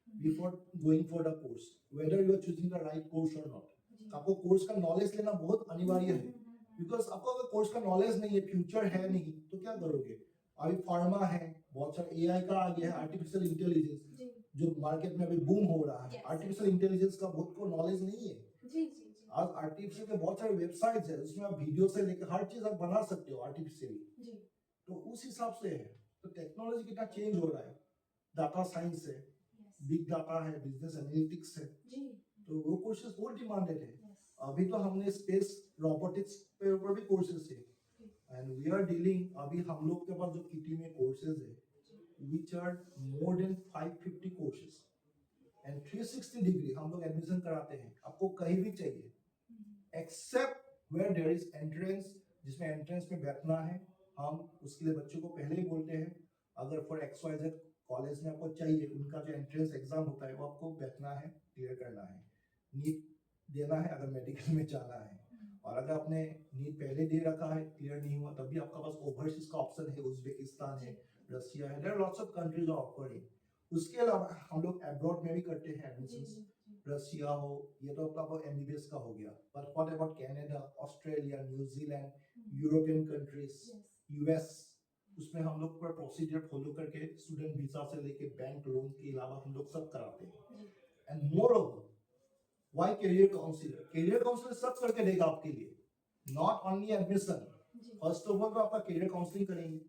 before going for the course, whether you are choosing the right course और नॉट. जी आपको कोर्स का नॉलेज लेना बहुत अनिवार्य है. बिकॉज आपको अगर कोर्स का नॉलेज नहीं है, फ्यूचर है नहीं, तो क्या करोगे. अभी फार्मा है, बहुत सारा एआई का आ गया है, आर्टिफिशियल इंटेलिजेंस जी जो मार्केट में अभी बूम हो रहा है. Yes. आर्टिफिशियल इंटेलिजेंस का बहुत को नॉलेज नहीं है. जी जी जी आज आर्टिफिशियल के बहुत सारे वेबसाइट्स है उसमें आप वीडियो से लेकर हर चीज आप बना सकते हो आर्टिफिशियली. जी तो उस हिसाब से है. तो टेक्नोलॉजी कितना चेंज हो रहा है. डाटा साइंस है, यस बिग डाटा है, बिजनेस एनालिटिक्स है, जी तो वो कोर्सेज बहुत डिमांडेड है. यस अभी तो हमने स्पेस रोबोटिक्स पे ऊपर भी कोर्सेज है एंड वी आर डीलिंग. अभी हम लोग के पास जो किटी में कोर्सेज है which are more than 550 courses and 360 degree हम लोग एडमिशन कराते हैं. आपको कहीं भी चाहिए except where there is entrance, जिसमें एंट्रेंस में बैठना है. हम उसके लिए बच्चों को पहले ही बोलते हैं अगर फॉर XYZ कॉलेज में आपको चाहिए, उनका जो एंट्रेंस एग्जाम होता है वो आपको बैठना है, क्लियर करना है, नीट देना है अगर मेडिकल में जाना है. और अगर आपने नीट पहले दे रखा है, क्लियर नहीं हुआ, तब भी आपका पास ओवरसीज का ऑप्शन है. उज्बेकिस्तान है, रशिया है, there are lots of countries are offering. उसके अलावा हम लोग अब्रॉड में भी करते हैं जी एडमिशंस. जी रशिया हो, ये तो आपका एमबीबीएस का हो गया, but what about Canada, Australia, New Zealand, European countries, yes US. उसमें हम लोग पूरा प्रोसीजर फॉलो करके स्टूडेंट वीजा से लेके बैंक लोन के अलावा हम लोग सब कराते हैं. जी and moreover why career counsellor. Career counsellor सब करके देगा आपके लिए, नॉट ओनली एडमिशन. जी फर्स्ट ऑफ ऑल तो आपका करियर काउंसलिंग करेंगे.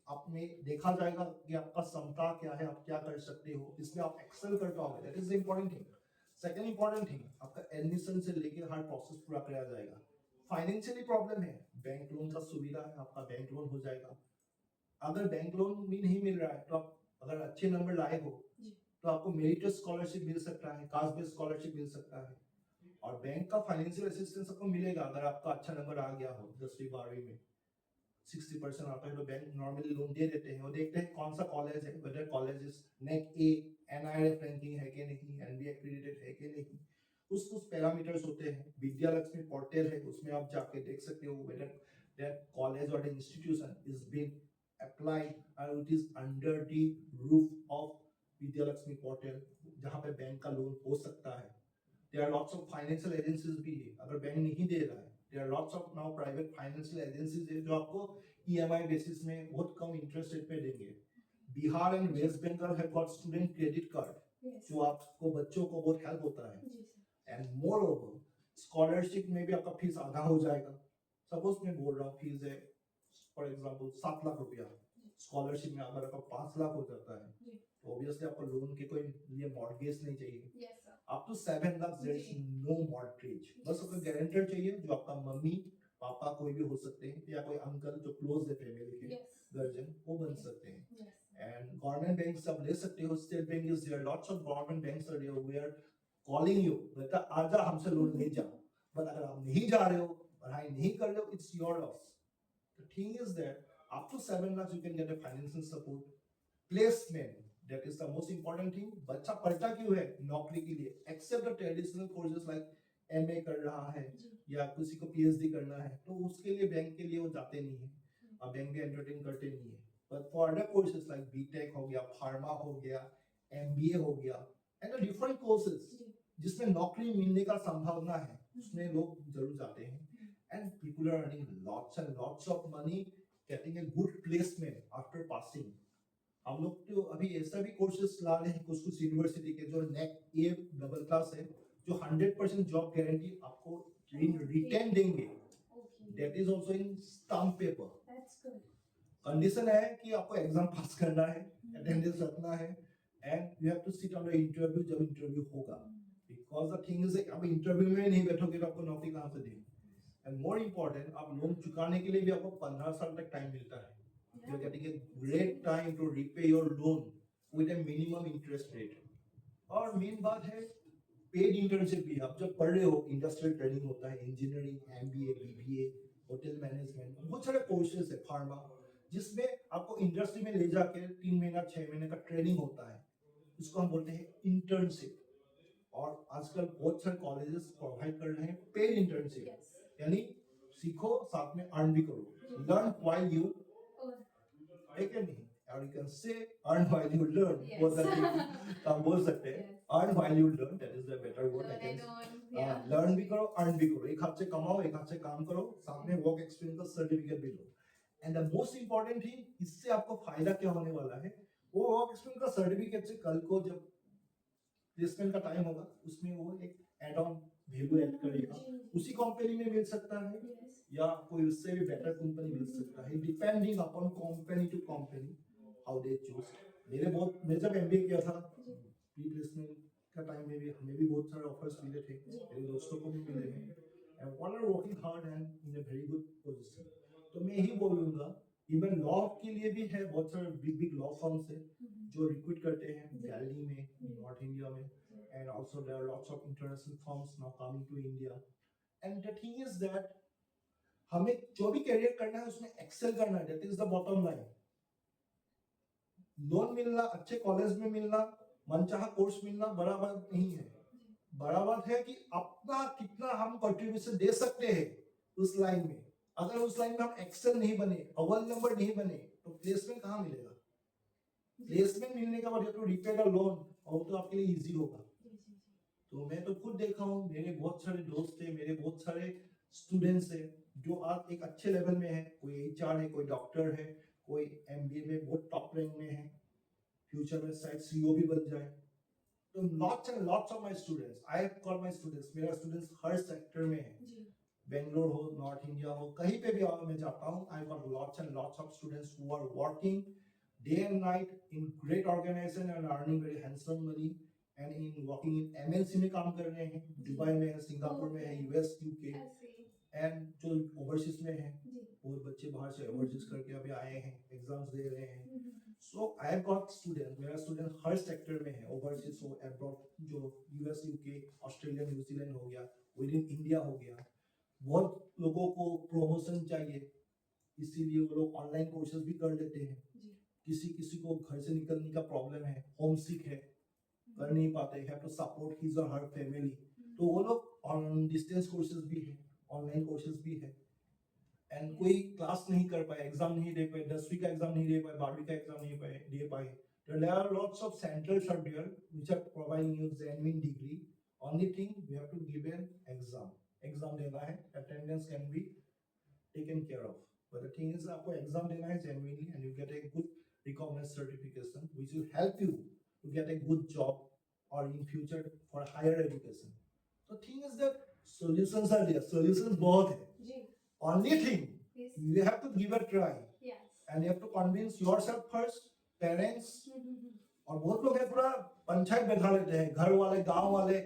आपने देखा जाएगा कि आपका क्षमता क्या है, आप क्या कर सकते हो, इसमें आप एक्सेल कर पाओगे. That is the important thing. Second important thing, आपका एडमिशन से लेके हर प्रोसेस पूरा कराया जाएगा. फाइनेंशियली प्रॉब्लम है, बैंक लोन का सुविधा है, आपका बैंक लोन हो जाएगा। अगर बैंक लोन भी नहीं मिल रहा है तो आप अगर अच्छे नंबर लाए हो तो आपको मेरिटोरियस स्कॉलरशिप मिल सकता है, कास्ट बेस्ड स्कॉलरशिप मिल सकता है, और बैंक का फाइनेंशियल असिस्टेंस आपको मिलेगा अगर आपका अच्छा नंबर आ गया हो 10वीं 12वीं में 60% आता है तो बैंक नॉर्मली लोन दे देते हैं। और देखते हैं कौन सा कॉलेज है, whether college is NAAC A NIRF ranking है कि नहीं, NBA एक्रेडिटेड है कि नहीं, कुछ पैरामीटर्स होते हैं। विद्या लक्ष्मी पोर्टल है, उसमें आप जाके देख सकते हो वेदर दैट कॉलेज और the institution is been applied और it is under the roof of Vidya Lakshmi portal, जहां पे बैंक का लोन हो सकता है। There are lots of financial agencies भी है, अगर बैंक नहीं दे रहा है there are lots of now private financial agencies है जो आपको EMI बेसिस में बहुत कम इंटरेस्ट रेट पे देंगे। Bihar and West Bengal have got student credit card जो आपको बच्चों को बहुत हेल्प होता है। एंड मोर ओवर स्कॉलरशिप में भी आपका फीस आधा हो जाएगा। सपोज मैं बोल रहा हूँ फीस है फॉर एग्जाम्पल 7 लाख रुपया, स्कॉलरशिप में अगर आपका 5 लाख हो जाता है तो ऑब्वियसली आपको लोन के कोई लिए मॉर्गेज नहीं चाहिए। Up to 7 lakh there is no mortgage, बस आपको गारंटर चाहिए जो आपका मम्मी पापा कोई भी हो सकते हैं या कोई अंकल जो क्लोज है फैमिली के गार्जियन वो बन सकते हैं। एंड गवर्नमेंट बैंक से आप ले सकते हो, State Bank is there, lots of government banks are there we are calling you बेटा आजा हमसे लोन ले जाओ, बट अगर आप नहीं जा रहे हो पढ़ाई नहीं कर रहे हो it's your loss. The thing is that up to 7 lakhs you can get a financial support, placement that is the most important thing। बच्चा पढ़ता क्यों है नौकरी के लिए, except the traditional courses like MA कर रहा है या किसी को PhD करना है तो उसके लिए बैंक के लिए वो जाते नहीं है और बैंक भी एंटरटेन करते नहीं है। but for other courses like BTech हो गया, फार्मा हो गया, MBA हो गया and the different courses जिसमें नौकरी मिलने का संभावना है उसमें लोग जरूर जाते हैं। And people are earning lots and lots of money, getting a good placement after passing। हम लोग तो अभी ऐसा भी कोर्सेस ला रहे हैं कुछ यूनिवर्सिटी के जो नेक ए डबल क्लास है जो 100% जॉब गारंटी आपको रिटेन देंगे। That is also in stamp paper। That's good। Condition है कि आपको एग्जाम पास करना है, अटेंडेंस रखना है and you have to sit on the interview जब इंटरव्यू होगा। बिकॉज द थिंग इज आप इंटरव्यू में नहीं बैठोगे तो आपको नौकरी कहां से देंगे। एंड मोर इम्पोर्टेंट आप लोन चुकाने के लिए भी आपको 15 साल तक टाइम मिलता है। You are getting a great time to repay your loan with a minimum interest rate. और मेन बात है पेड इंटर्नशिप भी, आप जब पढ़ रहे हो इंडस्ट्रियल ट्रेनिंग होता है, engineering, MBA, BBA, hotel management, बहुत सारे कोर्सेज है, फार्मा, जिसमें आपको इंडस्ट्री में ले जाके 3 महीना 6 महीने का ट्रेनिंग होता है, इसको हम बोलते हैं इंटर्नशिप। और आजकल बहुत सारे कॉलेजेस प्रोवाइड कर रहे हैं पेड इंटर्नशिप, यानी सीखो साथ में अर्न भी करो, लर्न व्हाइल यू है कि नहीं, और you can say earn while you learn, बहुत सारे आप बोल सकते हैं earn while you learn, that is the better word I can. Learn भी करो अर्न भी करो, एक हाथ से कमाओ एक हाथ से काम करो, साथ में वर्क एक्सपीरियंस का सर्टिफिकेट भी लो। And the most important thing, इससे आपको फायदा क्या होने वाला है, वो वर्क एक्सपीरियंस का सर्टिफिकेट से कल को जब प्लेसमेंट का टाइम होगा उसमें वो एक एड ऑन वैल्यू ऐड करेगा, उसी कंपनी में मिल सकता है या कोई उससे भी बेटर कंपनी मिल सकता है, depending upon company to company how they choose. मैं जब MBA किया था प्री प्लेसमेंट का टाइम में भी हमें भी बहुत सारे ऑफर्स मिले थे, मेरे दोस्तों को भी मिले हैं, and all are working hard and in a very good position. तो मैं यही बोलूंगा इवन लॉ के लिए भी है, बहुत सारे बिग लॉ फर्म्स है जो रिक्रूट करते हैं दिल्ली में, नॉर्थ इंडिया में, and also there are lots of international firms now coming to India. And the thing is that हमें जो भी करियर करना है उसमें एक्सेल करना है, that is the bottom line. Loan मिलना, अच्छे कॉलेज में मिलना, मनचाहा कोर्स मिलना बड़ा बात नहीं है, बड़ा बात है कि अपना कितना हम कंट्रीब्यूशन दे सकते हैं उस लाइन में। अगर उस लाइन में हम एक्सेल नहीं बने, अव्वल नंबर नहीं बने, तो प्लेसमेंट कहाँ मिलेगा। प्लेसमेंट मिलने का मतलब तो रिपे द लोन, और तो आपके लिए इजी होगा। तो मैं तो खुद देखा हूँ, मेरे बहुत सारे दोस्त है, मेरे बहुत सारे स्टूडेंट्स है जो आज एक अच्छे लेवल में है, कोई HR है, कोई डॉक्टर है, कोई MBA में बहुत टॉप रैंक में है, फ्यूचर में शायद CEO भी बन जाए। तो lots and lots of my students, I have called my students, मेरा स्टूडेंट्स हर सेक्टर में है, बेंगलोर हो, नॉर्थ इंडिया हो, कहीं पे भी मैं जाता हूँ, I got lots and lots of students who are working day and night in great organisation and earning very handsome money, and in working in MNC में काम कर रहे हैं, दुबई में है, सिंगापुर में है, US UK, एंड जो ओवरसीज में हैं जी वो बच्चे बाहर से ओवरसीज करके अभी आए हैं, एग्जाम्स दे रहे हैं. हम्म, सो आई हैव गॉट स्टूडेंट, मेरा स्टूडेंट हर सेक्टर में है, ओवरसीज हो, अब्रॉड, जो यूएस, यूके, ऑस्ट्रेलिया, न्यूजीलैंड हो गया, विद इन इंडिया हो गया. बहुत लोगों को प्रमोशन चाहिए, इसीलिए वो लोग ऑनलाइन कोर्सेज भी कर लेते हैं. जी किसी किसी को घर से निकलने का प्रॉब्लम है, होम सिक है, कर नहीं पाते, हैव टू सपोर्ट हिज और हर फैमिली, तो वो लोग ऑन डिस्टेंस कोर्सेज भी है, ऑनलाइन कोर्सेज भी है. एंड कोई क्लास नहीं कर पाए, एग्जाम नहीं दे पाए, 10वीं का एग्जाम नहीं दे पाए, 12वीं का एग्जाम नहीं दे पाए, there are lots of centers out there which are providing you genuine degree. Only thing we have to give an exam देना है, attendance can be taken care of, but the thing is आपको exam देना है genuinely and you get a good recognized certification which will help you to get a good job or in future for higher education. The thing is that solutions are there, solutions बहुत है. जी Only thing yes you have to give a try yes and you have to convince yourself first, parents. और बहुत लोग है पूरा पंचायत बैठा लेते हैं, घर वाले, गांव वाले,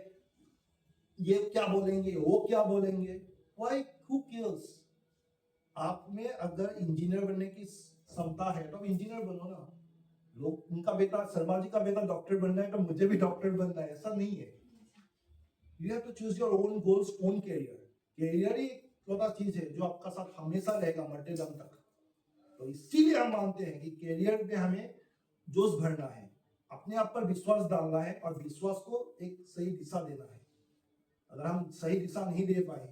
ये क्या बोलेंगे, वो क्या बोलेंगे. Why? Who cares? आप में अगर इंजीनियर बनने की क्षमता है तो इंजीनियर बनो ना. लोग, उनका बेटा, शर्मा जी का बेटा डॉक्टर बनना है तो मुझे भी डॉक्टर बनना है, ऐसा नहीं है. You have to choose your own goals, own career. Career ही छोटा चीज है जो आपका साथ हमेशा रहेगा मरते दम तक. तो इसीलिए हम मानते हैं कि कैरियर में हमें जोश भरना है, अपने आप पर विश्वास डालना है और विश्वास को एक सही दिशा देना है. अगर हम सही दिशा नहीं दे पाए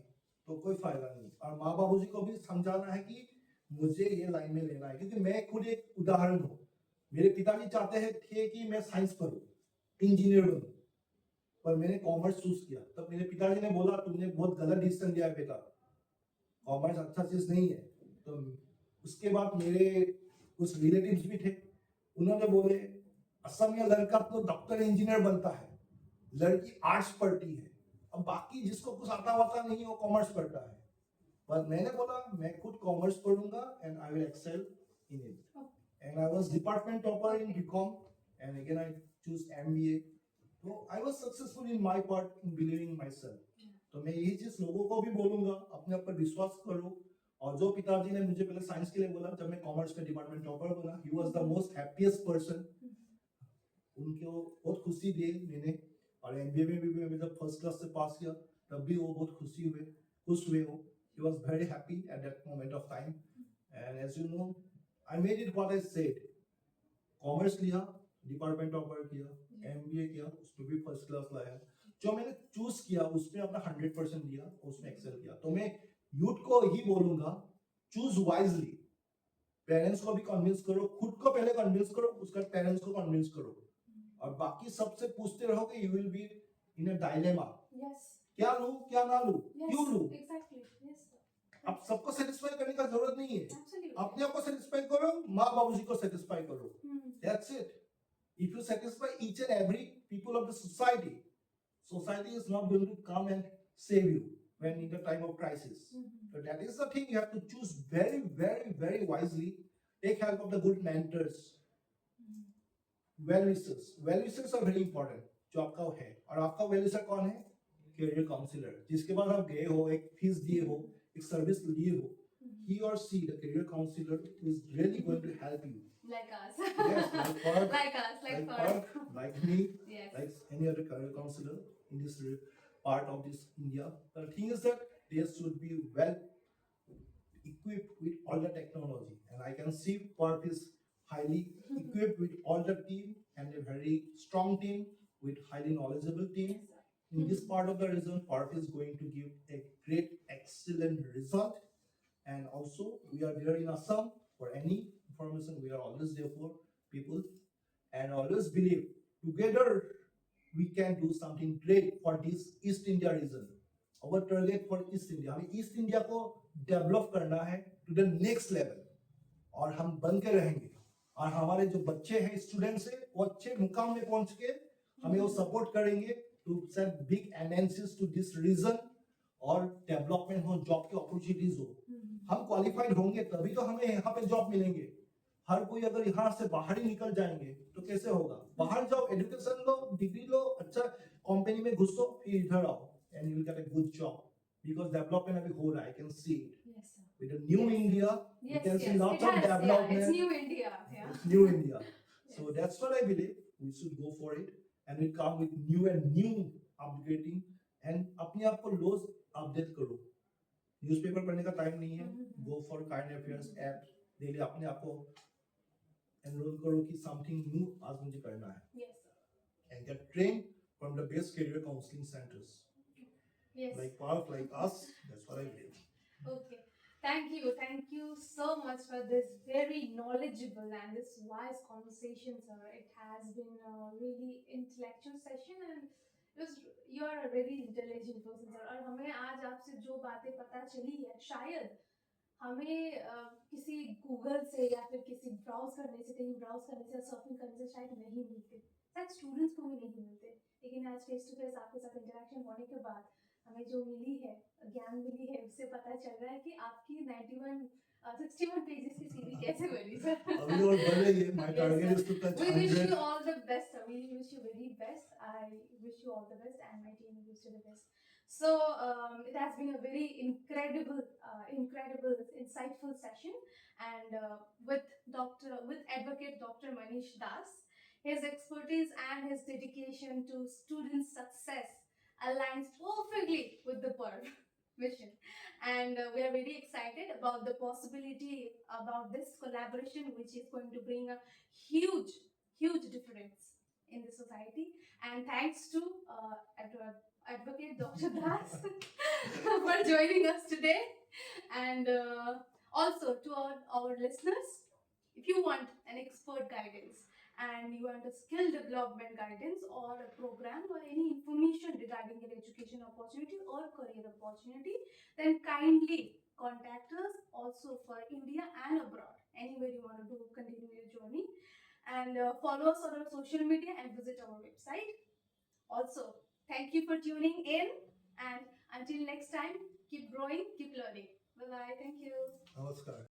तो कोई फायदा नहीं. और माँ बाबूजी को भी समझाना है कि मुझे ये लाइन में लेना है, क्योंकि मैं खुद एक उदाहरण हूँ. मेरे पिताजी चाहते थे कि मैं साइंस पढ़ूं, इंजीनियर बनूं, पर मैंने कॉमर्स चूज किया. तब मेरे पिताजी ने बोला तुमने बहुत गलत डिसीजन लिया है बेटा, कॉमर्स अच्छा चीज नहीं है. तो उसके बाद मेरे कुछ रिलेटिव्स भी थे, उन्होंने बोले असम में लड़का तो डॉक्टर इंजीनियर बनता है, लड़की आर्ट्स पढ़ती है, अब बाकी जिसको कुछ आता वाता नहीं वो कॉमर्स पढ़ता है. पर मैंने बोला मैं खुद कॉमर्स पढ़ूंगा and I will excel in it. And I was department topper in BCom and again I choose MBA. तो I was successful in my part in believing myself. तो मैं यही चीज लोगों को भी बोलूंगा, अपने आप पर विश्वास करो. और जो पिताजी ने मुझे पहले साइंस के लिए बोला, जब मैं कॉमर्स में डिपार्टमेंट टॉपर बना, he was the most happiest person. उनको बहुत खुशी दी मैंने. और एमबीए में भी मैं जब फर्स्ट क्लास से पास किया तब भी वो बहुत खुश हुए हो. He was very happy at that moment of time. And as you know, I made it what I said. Commerce लिया, डिपार्टमेंट टॉपर किया, एमबीए किया, उसमें भी फर्स्ट क्लास लाया. जो मैंने चूज किया उसमें अपना 100% दिया, उसमें एक्सेल किया. तो मैं यूथ को ही बोलूंगा, चूज वाइजली. पेरेंट्स को भी कन्विंस करो, खुद को पहले कन्विंस करो, उसका पेरेंट्स को कन्विंस करो. और बाकी सबसे पूछते रहोगे, you will be in a dilemma. yes क्या लूं क्या ना लूं, yes क्यों लूं. exactly yes sir. अब सबको सेटिस्फाई करने का जरूरत नहीं है. Absolutely. अपने आप को सेटिस्फाई करो, माँ बाबूजी को सेटिस्फाई करो. That's it. If you satisfy each and every people of the society, society is not going to come and save you when in the time of crisis. So that is the thing, you have to choose very, very, very wisely. Take help of the good mentors. Well wishers. Well wishers are very important. जो आपका है, और आपका well wisher कौन है? Career counselor. जिसके बाद आप गए हो, एक फीस दिए हो, एक सर्विस लिए हो. He or she, the career counselor, is really going to help you. Like us. Yes, like Parth, Like us, like Parth, like me, Yes. like any other career counselor in this part of this India. The thing is that they should be well equipped with all the technology, and I can see Parth is highly equipped with all the team and a very strong team with highly knowledgeable team. Yes, sir. In this part of the region, Parth is going to give a great, excellent result. And also, we are there in Assam for any information. We are always there for people, and always believe together we can do something great for this East India region. Our target for East India, हमें East India को develop करना है to the next level. और हम बन के रहेंगे. और हमारे जो बच्चे हैं, स्टूडेंट्स हैं, वो अच्छे मुकाम में पहुंच के हमें वो सपोर्ट करेंगे to send big MNCs to this region. और डेवलपमेंट हो, जॉब की अपॉर्चुनिटीज हो. हम क्वालिफाइड होंगे तभी तो हमें यहाँ पे जॉब मिलेंगे. हर कोई अगर यहाँ से बाहर ही निकल जाएंगे तो कैसे होगा. बाहर जाओ, एजुकेशन लो, डिग्री लो, अच्छा कंपनी में घुसो, फिर इधर आओ and you will get a good job. because development अभी हो रहा है, I can see it. Yes, sir. With the new Yes. India, we Yes, can see yes. lots It of has, yeah. development. It's new India. Yeah. It's new India. So Yes. that's what I believe. We should go for it, and we come with new and new upgrading. And अपने आप को रोज update करो. Newspaper पढ़ने का time नहीं है. Go for current affairs app. Daily अपने आप को एनरोल करो कि something new आज मुझे करना है. Yes, sir. And get trained from the best career counseling centers. Yes. Like Park, like us. That's what I believe. Okay. Thank you so much for this very knowledgeable and this wise conversation, sir. It has been a really intellectual session and you are a very intelligent person, sir. और हमें आज आपसे जो बातें पता चली है शायद हमें किसी गूगल से या फिर किसी ब्राउज करने से कहीं ब्राउज करने से सर्फिंग करने से शायद नहीं मिलते, शायद स्टूडेंट्स को भी नहीं मिलते, लेकिन आज फेस टू फेस आपके साथ इंटरेक्शन होने के बाद हमें जो मिली है ज्ञान मिली है उससे पता चल रहा है कि आपकी 61 पेजेस की सीरी कैसे बनी सर. अभी और बढ़ रही है. My target is to touch We wish 100. you all the best, sir. We wish you very best. I wish you all the best, and my team wish you the best. So it has been a very incredible, insightful session, and with Advocate Dr. Manish Das, his expertise and his dedication to student success aligns perfectly with the PERV mission, and we are very excited about the possibility about this collaboration, which is going to bring a huge difference in the society. And thanks to Advocate Dr. Das for joining us today, and also to our listeners, if you want an expert guidance and you want a skill development guidance or a program or any information regarding your education opportunity or career opportunity, then kindly contact us also for India and abroad, anywhere you want to continue your journey. And follow us on our social media and visit our website. Also, thank you for tuning in, and until next time, keep growing, keep learning. Bye bye. Thank you. Namaskar.